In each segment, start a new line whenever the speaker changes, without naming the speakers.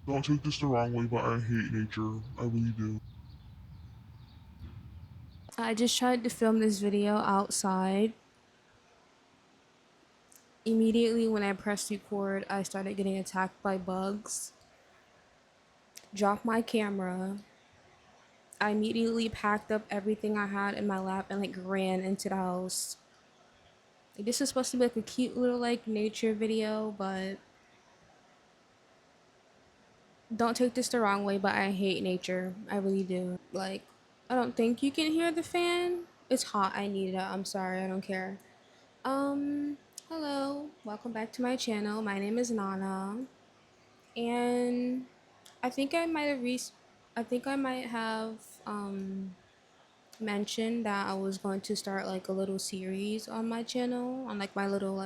Don't take this the wrong way, but I hate nature. I really do.
I just tried to film this video outside. Immediately when I pressed record, I started getting attacked by bugs. Dropped my camera. I immediately packed up everything I had in my lap and ran into the house. Like, this is supposed to be a cute little nature video, but don't take this the wrong way, but I hate nature. I really do. I don't think you can hear the fan. It's hot. I need it. I'm sorry. I don't care. Um, Hello. Welcome back to my channel. My name is Nana. And I think I might have mentioned that I was going to start a little series on my channel on my little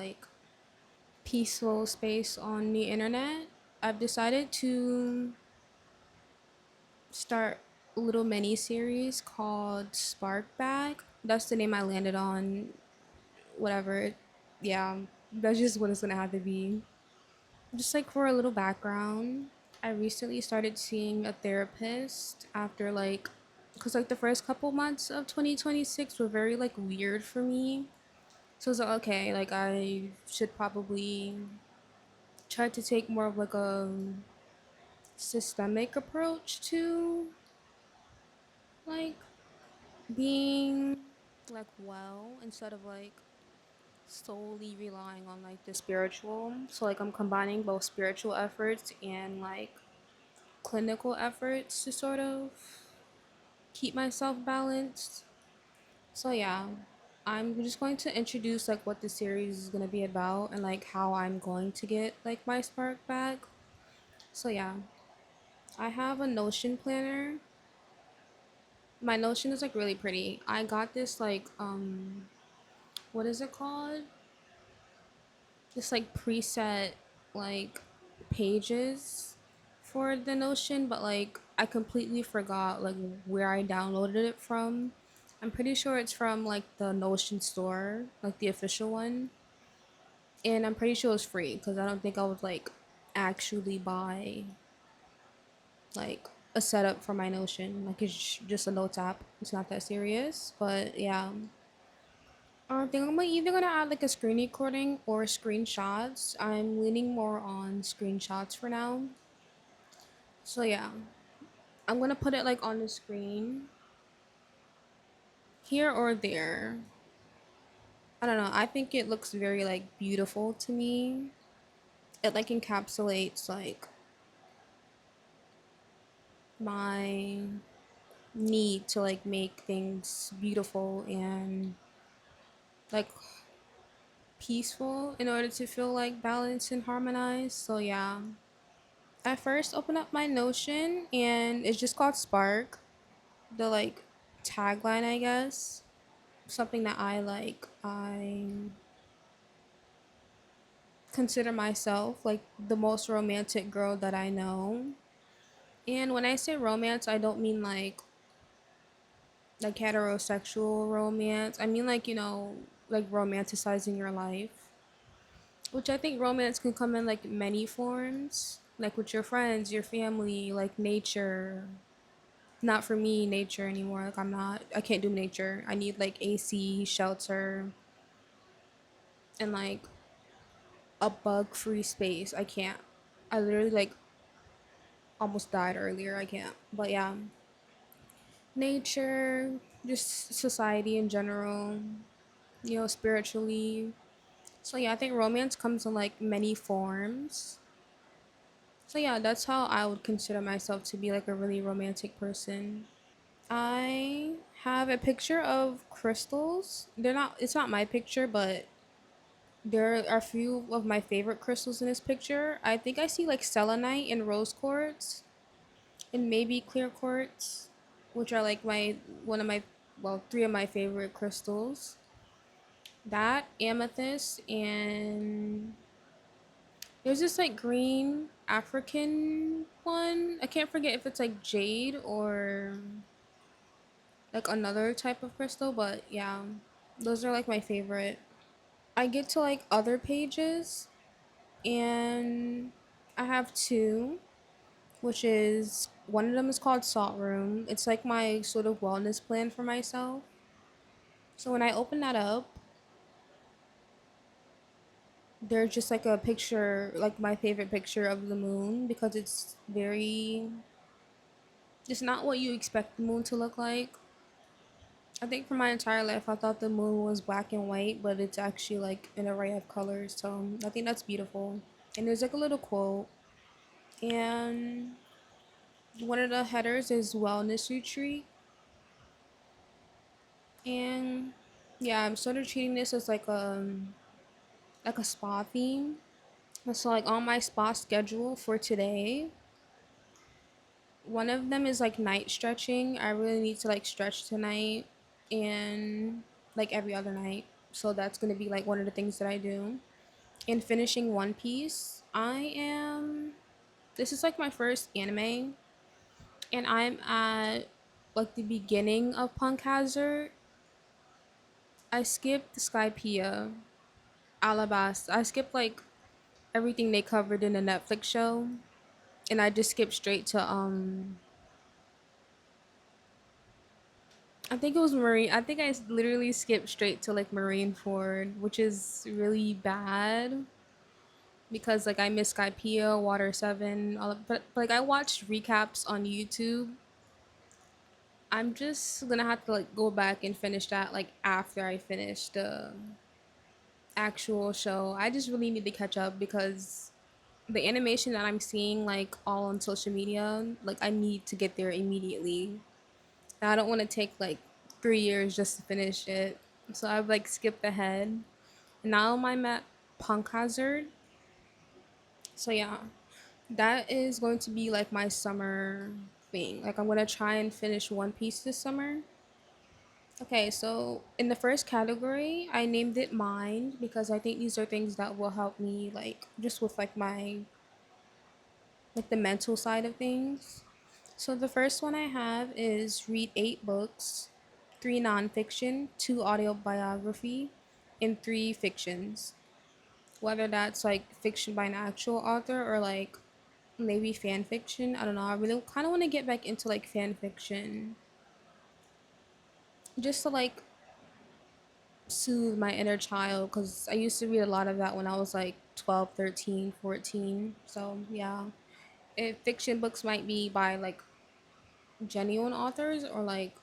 peaceful space on the internet. I've decided to start a little mini series called Spark Bag. That's the name I landed on. Whatever. Yeah, that's just what it's gonna have to be. Just for a little background, I recently started seeing a therapist after because the first couple months of 2026 were very weird for me. So I was like, okay, I should probably try to take more of a systemic approach to like being well instead of solely relying on the spiritual. So I'm combining both spiritual efforts and clinical efforts to sort of keep myself balanced. So yeah, I'm just going to introduce what the series is going to be about and how I'm going to get my spark back. So yeah, I have a Notion planner. My Notion is really pretty. I got this what is it called? This preset like pages for the Notion, but I completely forgot where I downloaded it from. I'm pretty sure it's from the Notion store, the official one, and I'm pretty sure it's free because I don't think I would actually buy like a setup for my Notion. It's just a notes app. It's not that serious, but yeah. I think I'm either gonna add a screen recording or screenshots. I'm leaning more on screenshots for now. So yeah, I'm gonna put it on the screen here or there. I don't know. I think it looks very beautiful to me. It encapsulates my need to make things beautiful and like peaceful in order to feel balanced and harmonized. So yeah. I first opened up my Notion and it's just called Spark. The tagline, I guess. Something that I consider myself the most romantic girl that I know. And when I say romance, I don't mean heterosexual romance. I mean romanticizing your life. Which I think romance can come in many forms. With your friends, your family, nature. Not for me, nature anymore. I can't do nature. I need AC, shelter, and a bug free space. I can't. I literally almost died earlier. I can't. But yeah, nature, just society in general, spiritually. So yeah, I think romance comes in many forms. So yeah, that's how I would consider myself to be a really romantic person. I have a picture of crystals. It's not my picture, but there are a few of my favorite crystals in this picture. I think I see selenite and rose quartz and maybe clear quartz, which are my one of my three of my favorite crystals. That amethyst and there's this green African one. I can't forget if it's jade or another type of crystal, but yeah, those are my favorite. I get to other pages and I have two. which is one of them is called Salt Room. It's like my sort of wellness plan for myself. So when I open that up, there's just like a picture, like my favorite picture of the moon because it's not what you expect the moon to look like. I think for my entire life, I thought the moon was black and white, but it's actually like an array of colors. So I think that's beautiful. And there's like a little quote, and one of the headers is wellness retreat. And yeah, I'm sort of treating this as like a spa theme. So like on my spa schedule for today, one of them is like night stretching. I really need to like stretch tonight and like every other night. So that's gonna be like one of the things that I do. And finishing One Piece, I am. This is like my first anime, and I'm at like the beginning of Punk Hazard. I skipped Skypiea, Alabasta. I skipped like everything they covered in the Netflix show, and I just skipped straight to I think it was Marine. I think I literally skipped straight to like Marineford, which is really bad because like I missed Skypiea, Water Seven, all of, but like I watched recaps on YouTube. I'm just gonna have to like go back and finish that like after I finish the actual show. I just really need to catch up because the animation that I'm seeing like all on social media, like I need to get there immediately. And I don't want to take like 3 years just to finish it. So I've like skipped ahead. And now I'm at Punk Hazard. So yeah, that is going to be like my summer thing. Like I'm gonna try and finish One Piece this summer. Okay, so in the first category, I named it mind because I think these are things that will help me like just with like my like the mental side of things. So the first one I have is read 8 books, 3 nonfiction, 2 autobiography, and 3 fictions. Whether that's like fiction by an actual author or like maybe fan fiction. I don't know. I really kind of want to get back into like fan fiction just to like soothe my inner child because I used to read a lot of that when I was like 12, 13, 14. So yeah, if fiction books might be by like genuine authors or like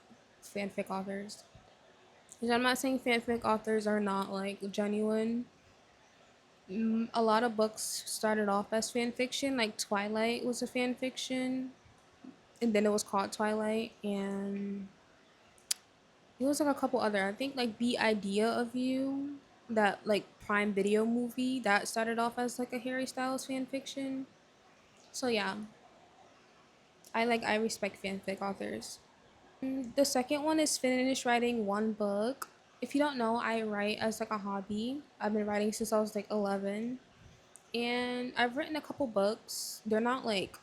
fanfic authors. Because I'm not saying fanfic authors are not like genuine. A lot of books started off as fan fiction, like Twilight was a fan fiction, and then it was called Twilight, and it was like a couple other. I think like The Idea of You, that like Prime Video movie, that started off as like a Harry Styles fan fiction. So yeah, I respect fanfic authors. The second one is finish writing 1 book. If you don't know, I write as like a hobby. I've been writing since I was like 11, and I've written a couple books. They're not like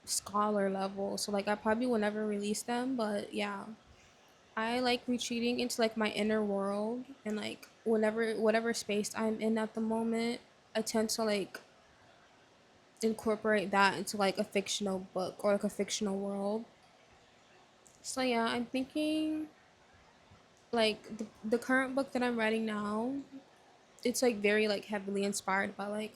scholar level, so like I probably will never release them, but yeah. I like retreating into like my inner world, and like whenever whatever space I'm in at the moment, I tend to like incorporate that into like a fictional book or like a fictional world. So yeah, I'm thinking like the current book that I'm writing now, it's like very like heavily inspired by like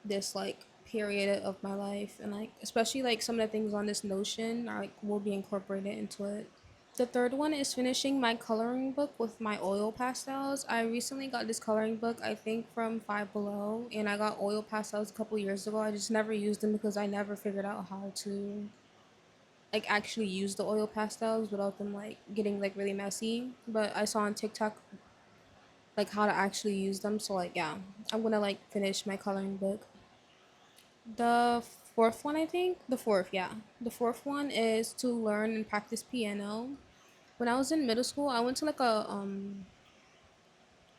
this like period of my life, and like especially like some of the things on this notion are like will be incorporated into it. The third one is finishing my coloring book with my oil pastels. I recently got this coloring book, I think from Five Below, and I got oil pastels a couple years ago. I just never used them because I never figured out how to like actually use the oil pastels without them like getting like really messy. But I saw on TikTok like how to actually use them. So like yeah, I'm gonna like finish my coloring book. The fourth one, I think the fourth, yeah, the fourth one is to learn and practice piano. When I was in middle school, I went to like a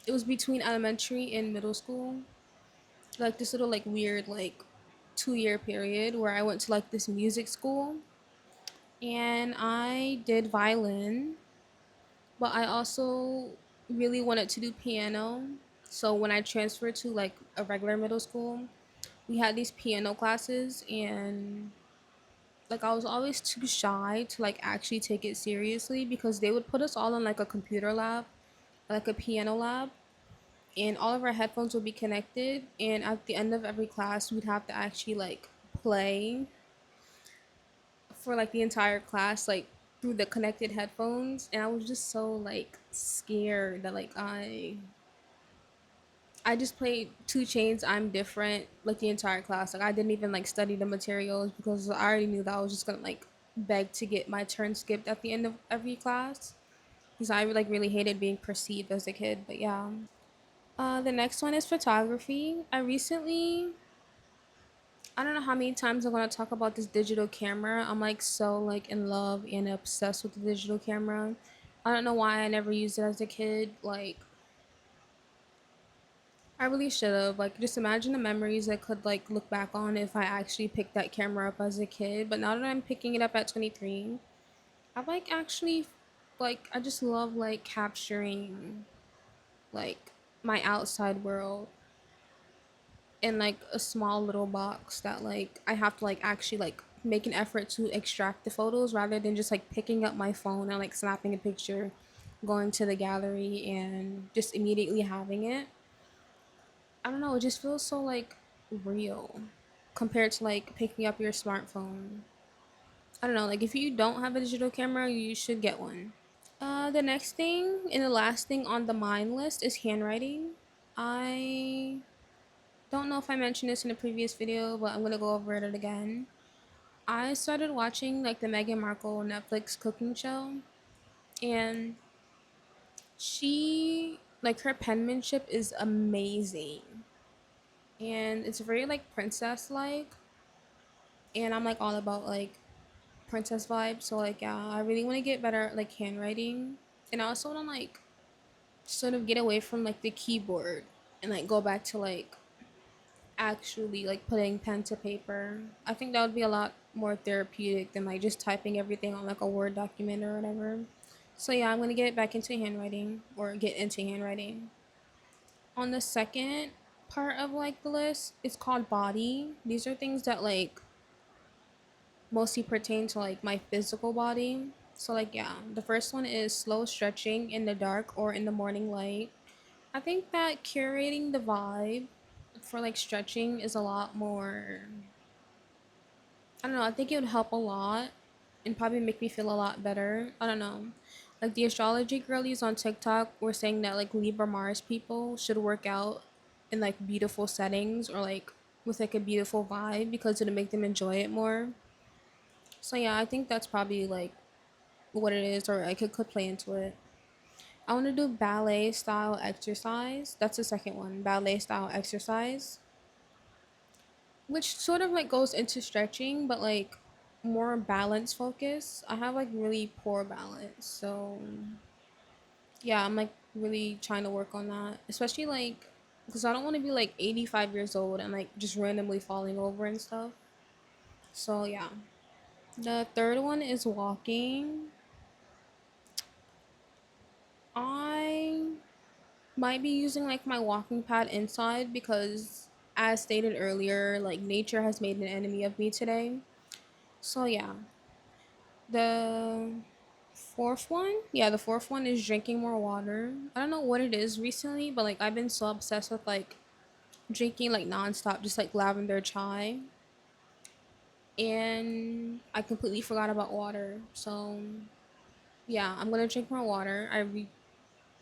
it was between elementary and middle school, like this little like weird like 2 year period where I went to like this music school, and I did violin, but I also really wanted to do piano. So when I transferred to like a regular middle school, we had these piano classes, and Like I was always too shy to like actually take it seriously because they would put us all in like a computer lab, like a piano lab, and all of our headphones would be connected, and at the end of every class we'd have to actually like play for like the entire class like through the connected headphones, and I was just so like scared that like I just played Two Chains I'm Different like the entire class. Like I didn't even like study the materials because I already knew that I was just gonna like beg to get my turn skipped at the end of every class because I like really hated being perceived as a kid. But yeah. The next one is photography. I don't know how many times I'm gonna talk about this digital camera. I'm like so like in love and obsessed with the digital camera. I don't know why I never used it as a kid. Like I really should have. Like just imagine the memories I could like look back on if I actually picked that camera up as a kid. But now that I'm picking it up at 23, I like actually like I just love like capturing like my outside world in like a small little box that like I have to like actually like make an effort to extract the photos rather than just like picking up my phone and like snapping a picture, going to the gallery and just immediately having it. I don't know, it just feels so like real compared to like picking up your smartphone. I don't know, like if you don't have a digital camera, you should get one. The next thing and the last thing on the mind list is handwriting. I don't know if I mentioned this in a previous video, but I'm gonna go over it again. I started watching like the Meghan Markle Netflix cooking show, and she like her penmanship is amazing, and it's very like princess like, and I'm like all about like princess vibes. So like yeah, I really want to get better at like handwriting, and I also want to like sort of get away from like the keyboard and like go back to like actually like putting pen to paper. I think that would be a lot more therapeutic than like just typing everything on like a Word document or whatever. So yeah, I'm gonna get back into handwriting or get into handwriting. On the second part of like the list, it's called body. These are things that like mostly pertain to like my physical body. So like yeah, the first one is slow stretching in the dark or in the morning light. I think that curating the vibe for like stretching is a lot more, I don't know, I think it would help a lot and probably make me feel a lot better. I don't know. Like the astrology girlies on TikTok were saying that like Libra Mars people should work out in like beautiful settings or like with like a beautiful vibe because it'll make them enjoy it more. So yeah, I think that's probably like what it is, or I could play into it. I want to do ballet style exercise. That's the second one, ballet style exercise, which sort of like goes into stretching, but like more balance focus. I have like really poor balance, so yeah, I'm like really trying to work on that, especially like because I don't want to be like 85 years old and like just randomly falling over and stuff. So yeah, the third one is walking. I might be using like my walking pad inside because, as stated earlier, like nature has made an enemy of me today. So yeah, the the fourth one is drinking more water. I don't know what it is recently, but like I've been so obsessed with like drinking like nonstop, just like lavender chai, and I completely forgot about water. So yeah, I'm gonna drink more water.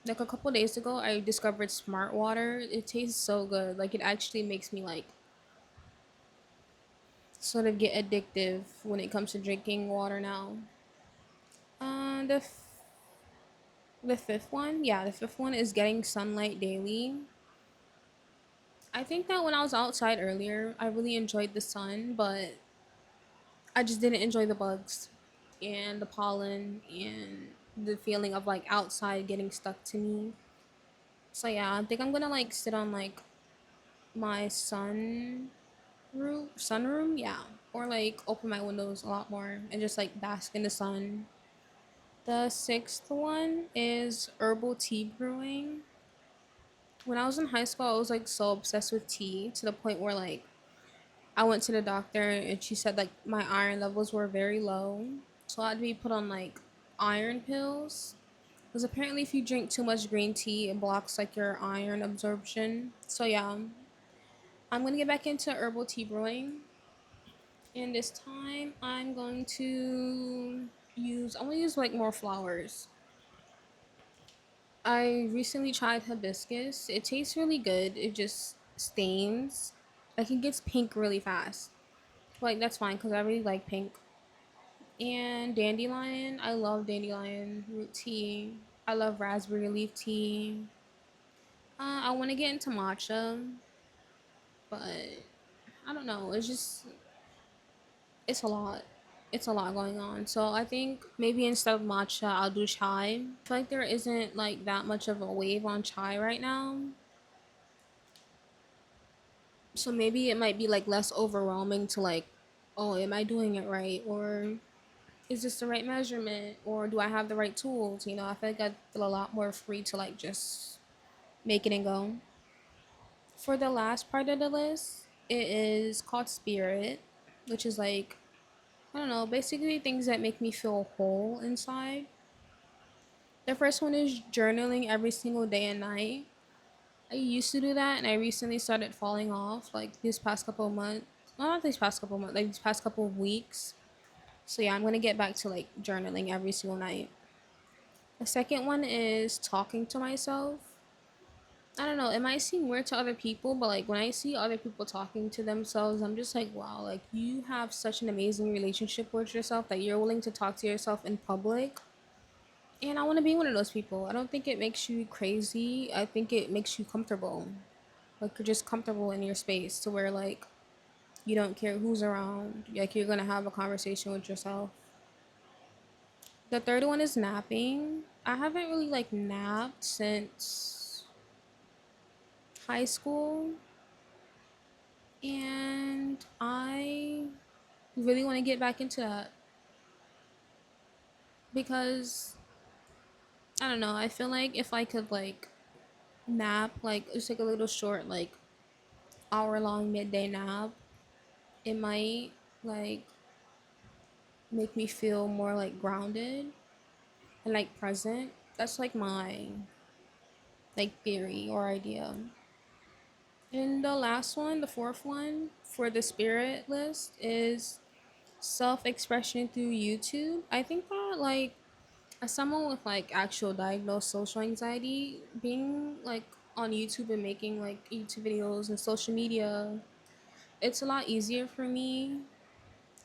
Like a couple days ago, I discovered Smart Water. It tastes so good. Like it actually makes me like sort of get addictive when it comes to drinking water now. Uh, the The fifth one, yeah, the fifth one is getting sunlight daily. I think that when I was outside earlier, I really enjoyed the sun, but I just didn't enjoy the bugs and the pollen and the feeling of like outside getting stuck to me. So yeah, I think I'm gonna like sit on like my sunroom, yeah, or like open my windows a lot more and just like bask in the sun. The sixth one is herbal tea brewing. When I was in high school, I was like so obsessed with tea to the point where like I went to the doctor and she said like my iron levels were very low. So I had to be put on like iron pills. Because apparently if you drink too much green tea, it blocks like your iron absorption. So yeah, I'm gonna get back into herbal tea brewing. And this time I'm gonna use like more flowers. I recently tried hibiscus. It tastes really good. It just stains. Like it gets pink really fast. Like that's fine because I really like pink. And dandelion. I love dandelion root tea. I love raspberry leaf tea. I want to get into matcha, but I don't know. It's a lot. It's a lot going on. So I think maybe instead of matcha, I'll do chai. I feel like there isn't like that much of a wave on chai right now. So maybe it might be like less overwhelming to like, oh, am I doing it right? Or is this the right measurement? Or do I have the right tools? You know, I feel like I feel a lot more free to like just make it and go. For the last part of the list, it is called Spirit, which is like, I don't know, basically things that make me feel whole inside. The first one is journaling every single day and night. I used to do that and I recently started falling off like these past couple of months. Well, not these past couple of months, like these past couple of weeks. So yeah, I'm gonna get back to like journaling every single night. The second one is talking to myself. I don't know, it might seem weird to other people, but like when I see other people talking to themselves, I'm just like, wow, like you have such an amazing relationship with yourself that you're willing to talk to yourself in public. And I want to be one of those people. I don't think it makes you crazy. I think it makes you comfortable. Like you're just comfortable in your space to where like you don't care who's around. Like you're gonna have a conversation with yourself. The third one is napping. I haven't really like napped since high school, and I really want to get back into that because I don't know. I feel like if I could like nap, like just like a little short, like hour long midday nap, it might like make me feel more like grounded and like present. That's like my like theory or idea. And the last one, the fourth one for the spirit list is self-expression through YouTube. I think that like as someone with like actual diagnosed social anxiety, being like on YouTube and making like YouTube videos and social media, it's a lot easier for me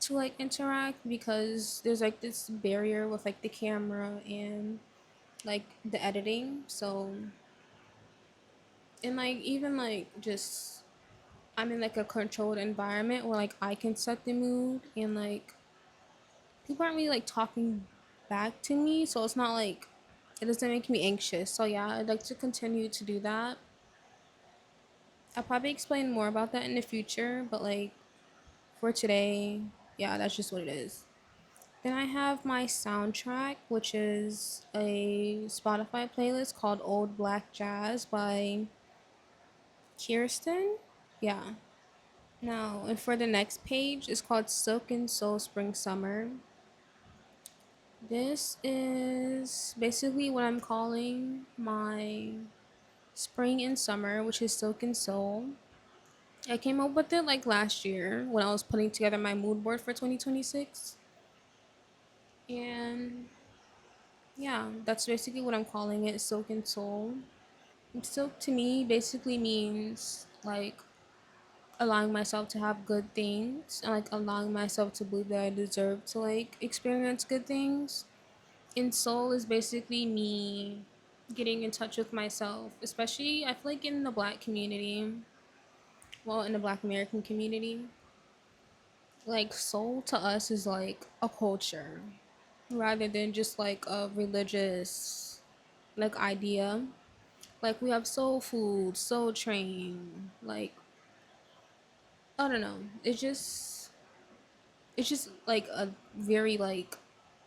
to like interact because there's like this barrier with like the camera and like the editing. So and like even like just I'm in like a controlled environment where like I can set the mood and like people aren't really like talking back to me, so it's not like it doesn't make me anxious. So yeah, I'd like to continue to do that. I'll probably explain more about that in the future, but like for today, yeah, that's just what it is. Then I have my soundtrack, which is a Spotify playlist called Old Black Jazz by Kirsten. Yeah. Now, and for the next page, it's called Silk and Soul Spring Summer. This is basically what I'm calling my spring and summer, which is Silk and Soul. I came up with it like last year when I was putting together my mood board for 2026. And yeah, that's basically what I'm calling it, Silk and Soul. Silk to me basically means like allowing myself to have good things and like allowing myself to believe that I deserve to like experience good things. And soul is basically me getting in touch with myself, especially I feel like in the black community, well, in the black American community, like soul to us is like a culture rather than just like a religious like idea. Like we have soul food, soul train, like I don't know. It's just like a very like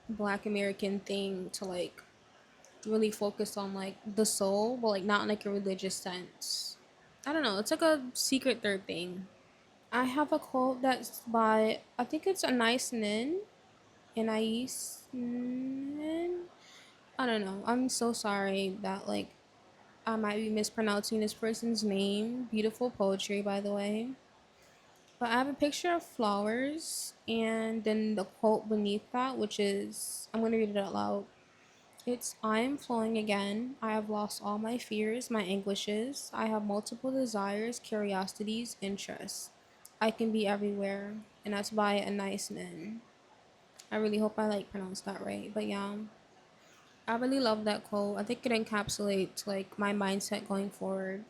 black American thing to like really focus on like the soul, but like not in like a religious sense. I don't know. It's like a secret third thing. I have a quote that's by, I think it's a nice Nin. Anais Nin. I don't know. I'm so sorry that like I might be mispronouncing this person's name. Beautiful poetry, by the way. But I have a picture of flowers and then the quote beneath that, which is, I'm going to read it out loud. It's, I am flowing again. I have lost all my fears, my anguishes. I have multiple desires, curiosities, interests. I can be everywhere. And that's by a nice Nin. I really hope I like pronounced that right. But yeah, I really love that quote. I think it encapsulates like my mindset going forward.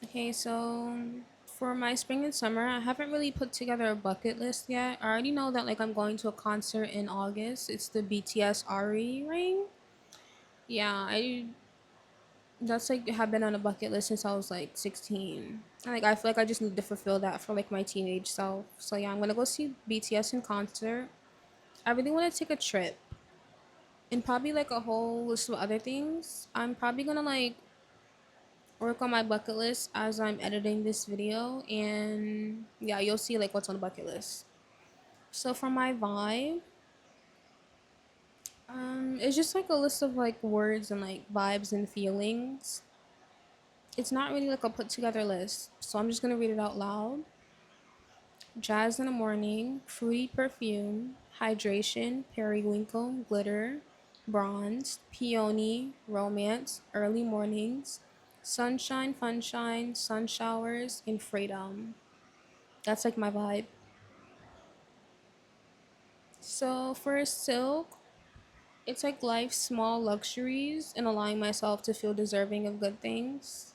Okay, so for my spring and summer, I haven't really put together a bucket list yet. I already know that like I'm going to a concert in August. It's the BTS RE ring. Yeah, I that's like have been on a bucket list since I was like 16. And, like I feel like I just need to fulfill that for like my teenage self. So yeah, I'm gonna go see BTS in concert. I really want to take a trip and probably like a whole list of other things. I'm probably gonna like work on my bucket list as I'm editing this video, and yeah, you'll see like what's on the bucket list. So for my vibe, it's just like a list of like words and like vibes and feelings. It's not really like a put together list, so I'm just gonna read it out loud. Jazz in the morning, fruity perfume, hydration, periwinkle, glitter, bronze, peony, romance, early mornings, sunshine, funshine, sun showers, and freedom. That's like my vibe. So for silk, it's like life's small luxuries and allowing myself to feel deserving of good things.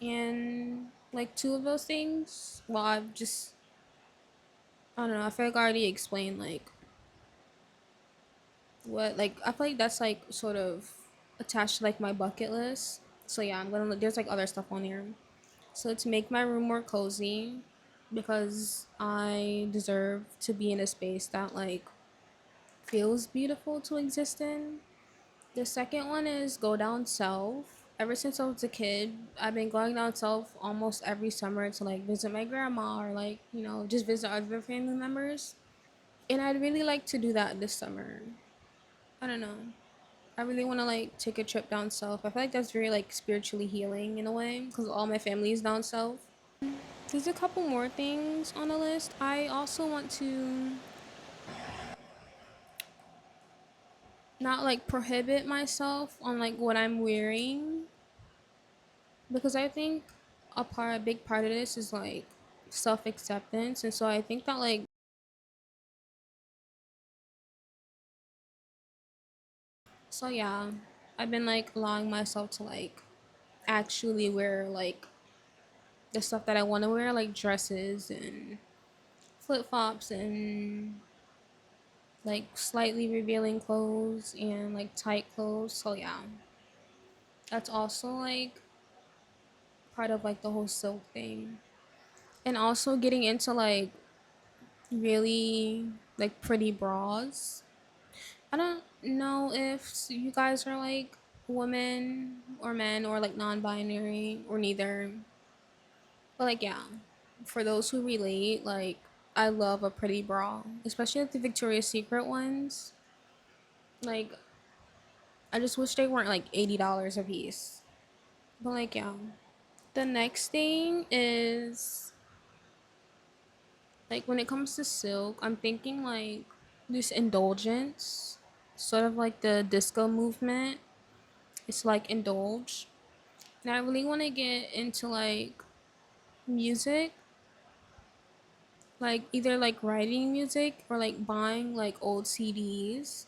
And like two of those things, well, I've just, I don't know, I feel like I already explained like what, like I feel like that's like sort of attached to like my bucket list. So yeah, I'm gonna, there's like other stuff on here. So to make my room more cozy, because I deserve to be in a space that like feels beautiful to exist in. The second one is go down south. Ever since I was a kid, I've been going down south almost every summer to like visit my grandma or like, you know, just visit other family members. And I'd really like to do that this summer. I don't know. I really want to like take a trip down south. I feel like that's very like spiritually healing in a way because all my family is down south. There's a couple more things on the list. I also want to not like prohibit myself on like what I'm wearing because I think a big part of this is like self acceptance, and so I think that like, so yeah, I've been like allowing myself to like actually wear like the stuff that I want to wear, like dresses and flip flops and like slightly revealing clothes and like tight clothes. So yeah, that's also like part of like the whole silk thing, and also getting into like really like pretty bras. I don't know if you guys are like women or men or like non-binary or neither, but like yeah, for those who relate, like I love a pretty bra, especially like the Victoria's Secret ones. Like I just wish they weren't like $80 a piece. But like yeah. The next thing is like when it comes to silk, I'm thinking like this indulgence, sort of like the disco movement. It's like indulge. And I really want to get into like music, like either like writing music or like buying like old CDs.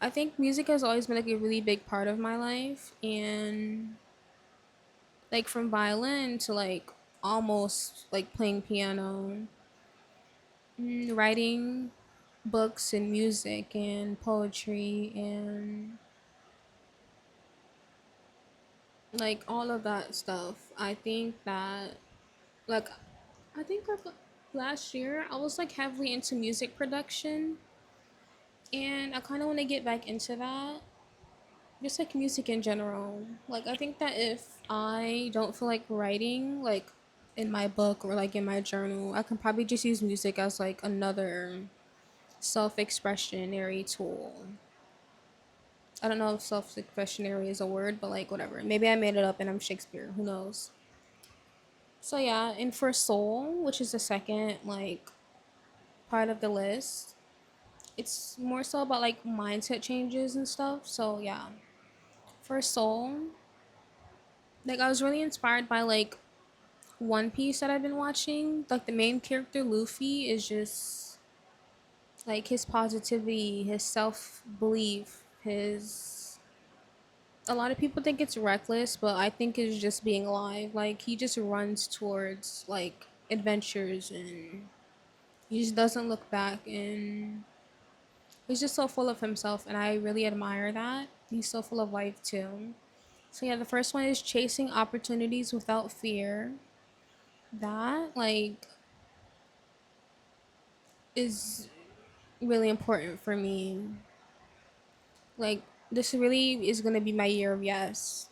I think music has always been like a really big part of my life, and like from violin to like almost like playing piano, writing books and music and poetry and like all of that stuff. I think that like I think like last year I was like heavily into music production, and I kind of want to get back into that. Just like music in general. Like I think that if I don't feel like writing, like in my book or like in my journal. I can probably just use music as like another self-expressionary tool. I don't know if self-expressionary is a word, but like whatever. Maybe I made it up and I'm Shakespeare. Who knows? So yeah, and for soul, which is the second like part of the list, it's more so about like mindset changes and stuff. So yeah, for soul, like I was really inspired by like One Piece that I've been watching. Like the main character Luffy is just like his positivity, his self belief, his. A lot of people think it's reckless, but I think it's just being alive. Like he just runs towards like adventures and he just doesn't look back and he's just so full of himself and I really admire that. He's so full of life too. So yeah, the first one is chasing opportunities without fear. That like is really important for me. Like this really is gonna be my year of yes.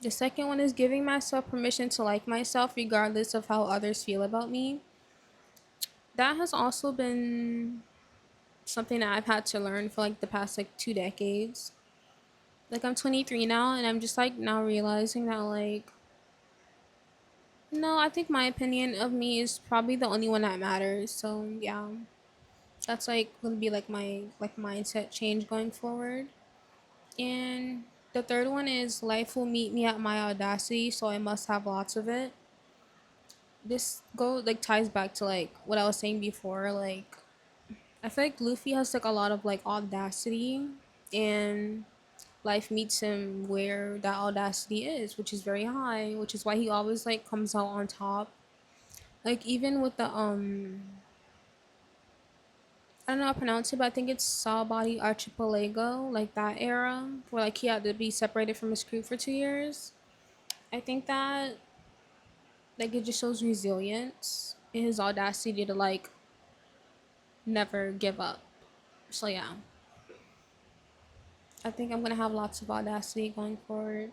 The second one is giving myself permission to like myself regardless of how others feel about me. That has also been something that I've had to learn for like the past like 2 decades. Like I'm 23 now and I'm just like now realizing that like no, I think my opinion of me is probably the only one that matters. So yeah, that's like gonna be like my like mindset change going forward. And the third one is life will meet me at my audacity, so I must have lots of it. This go like ties back to like what I was saying before. Like I feel like Luffy has like a lot of like audacity, and life meets him where that audacity is, which is very high, which is why he always like comes out on top. Like even with the I don't know how to pronounce it, but I think it's Sawbody Archipelago, like that era where like he had to be separated from his crew for 2 years. I think that like it just shows resilience and his audacity to like never give up. So yeah, I think I'm gonna have lots of audacity going forward.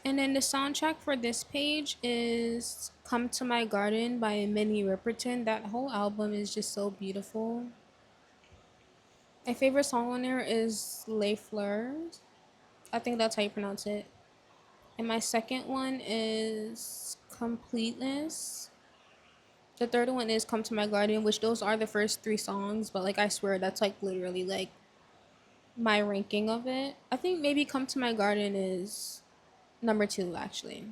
And then the soundtrack for this page is "Come to My Garden" by Minnie Riperton. That whole album is just so beautiful. My favorite song on there is "Les Fleurs." I think that's how you pronounce it. And my second one is "Completeness." The third one is "Come to My Garden," which those are the first three songs, but like I swear that's like literally like my ranking of it. I think maybe "Come to My Garden" is number two actually.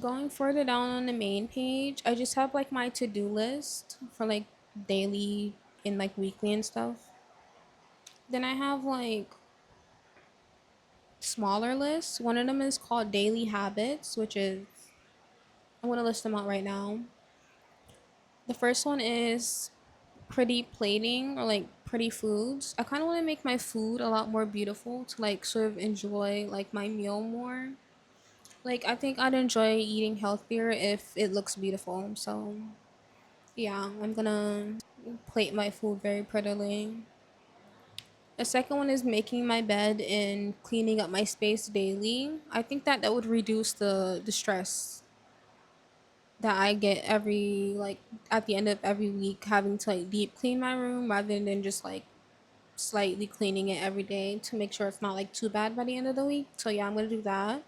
Going further down on the main page, I just have like my to-do list for like daily and like weekly and stuff. Then I have like smaller lists. One of them is called daily habits, which is I'm gonna list them out right now. The first one is pretty plating or like pretty foods. I kind of want to make my food a lot more beautiful to like sort of enjoy like my meal more. Like I think I'd enjoy eating healthier if it looks beautiful. So yeah, I'm gonna plate my food very prettily. The second one is making my bed and cleaning up my space daily. I think that that would reduce the stress that I get every like at the end of every week having to like deep clean my room rather than just like slightly cleaning it every day to make sure it's not like too bad by the end of the week. So yeah, I'm gonna do that.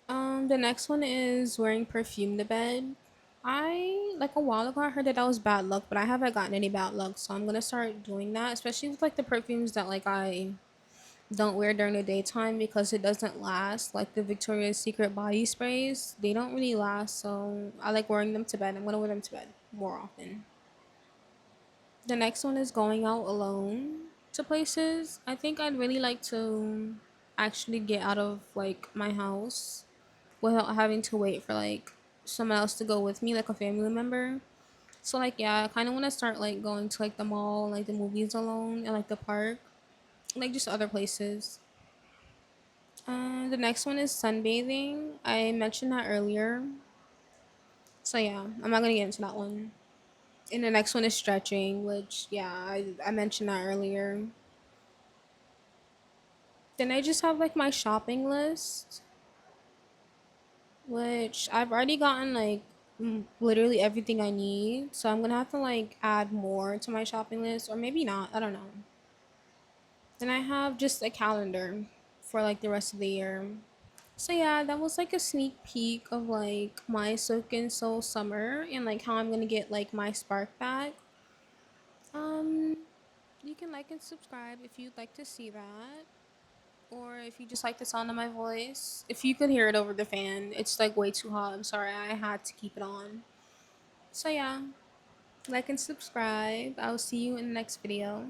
The next one is wearing perfume to bed. I like a while ago I heard that that was bad luck, but I haven't gotten any bad luck, so I'm gonna start doing that, especially with like the perfumes that like I don't wear during the daytime because it doesn't last. Like the Victoria's Secret body sprays, they don't really last, so I like wearing them to bed. I'm gonna wear them to bed more often. The next one is going out alone to places. I think I'd really like to actually get out of like my house without having to wait for like someone else to go with me, like a family member. So like yeah, I kind of want to start like going to like the mall, like the movies alone, and like the park, like just other places. The next one is sunbathing. I mentioned that earlier. So yeah, I'm not gonna get into that one. And the next one is stretching, which yeah, I mentioned that earlier. Then I just have like my shopping list. which I've already gotten like literally everything I need. So I'm gonna have to like add more to my shopping list, or maybe not. I don't know. Then I have just a calendar for like the rest of the year. So yeah, that was like a sneak peek of like my Soak and Soul summer and like how I'm gonna get like my spark back. Um, you can like and subscribe if you'd like to see that. Or if you just like the sound of my voice. If you could hear it over the fan, it's like way too hot. I'm sorry, I had to keep it on. So yeah, like and subscribe. I'll see you in the next video.